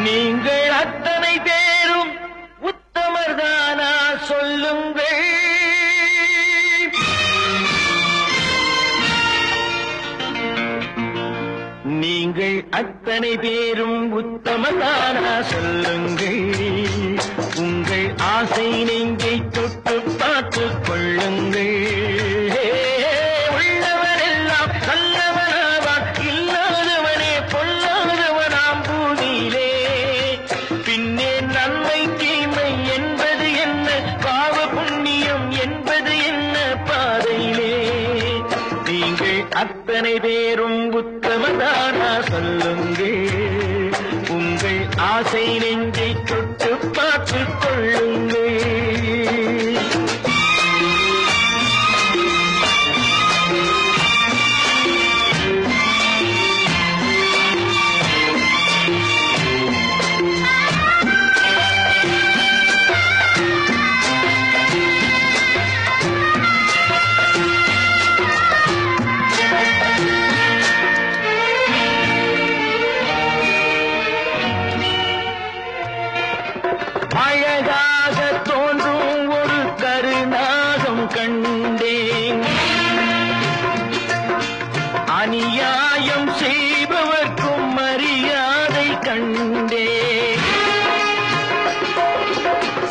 நீங்கள் அத்தனை பேரும் உத்தமர்தானா சொல்லுங்கள். நீங்கள் அத்தனை பேரும் உத்தமர்தானா சொல்லுங்கள். உங்கள் ஆசை நெஞ்சை தொட்டு பார்த்துக் கொள்ளுங்கள். உள்ளவனெல்லாம் நல்லவனாவான், இல்லாதவனே பொல்லாதவனாம் பூமியிலே. பின்னே நன்மை தீமை என்பது என்ன, பாவ புண்ணியம் என்பது என்ன பாதையிலே. நீங்கள் அத்தனை பேரும் உத்தமதானா சொல்லுங்கள். உங்கள் ஆசை நெஞ்சை தொட்டு பார்த்துக் கொள்ளுங்கள். அழகாக தோன்றும் ஒரு கருநாகம் கண்டேன். அநியாயம் செய்பவர்க்கும் மரியாதை கண்டேன்.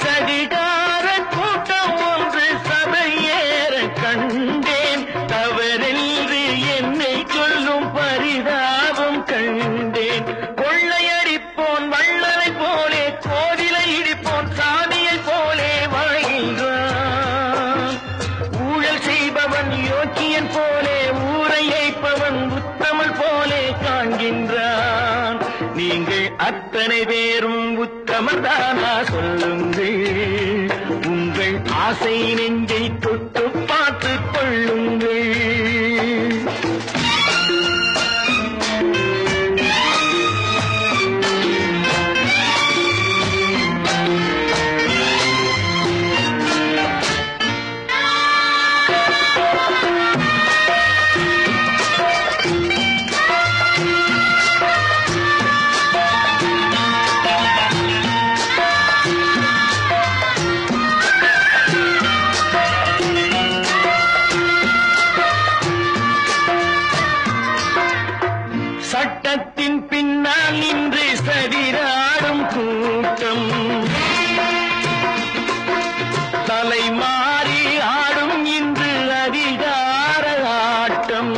சதிகார கூட்டம் ஒன்று சபையேற கண்டேன். தவறென்று என்னை சொல்லும் பரிதாபம் கண்டேன். கொள்ளையடிப்போன் வள்ளலை போலே, கோவிலை இடிப்போன் சாமியை போலே வாழ்கின்றான். ஊழல் செய்பவன் யோக்கியன் போலே, ஊரை ஏய்ப்பவன் உத்தமன் போலே காண்கின்றான். நீங்கள் அத்தனை பேரும் உத்தமர்தானா சொல்லுங்கள். உங்கள் ஆசை நெஞ்சை தொட்டு பார்த்துக் கொள்ளுங்கள். சட்டத்தின் பின்னால் நின்று சதிராடும் கூட்டம், தலைமாறி ஆடும் இன்று அதிகார ஆட்டம்.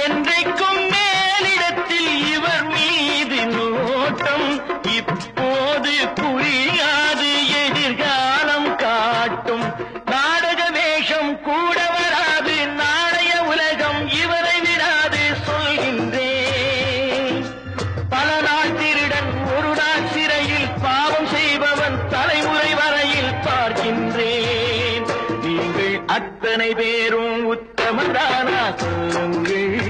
என்றைக்கும் மேலிடத்தில் இவர் மீது நோட்டம். இப்போது புரியாது, எதிர்காலம் காட்டும். நாடக வேஷம் கூட வராது, நாணய உலகம் இவரை விடாது சொல்கின்றேன். பல நாள் திருடன் ஒரு நாள் சிறையில், பாவம் செய்பவன் தலைமுறை வரையில் பார்க்கின்றேன். நீங்கள் அத்தனை பேரும் உத்தமதானா சொல்லுங்கள்.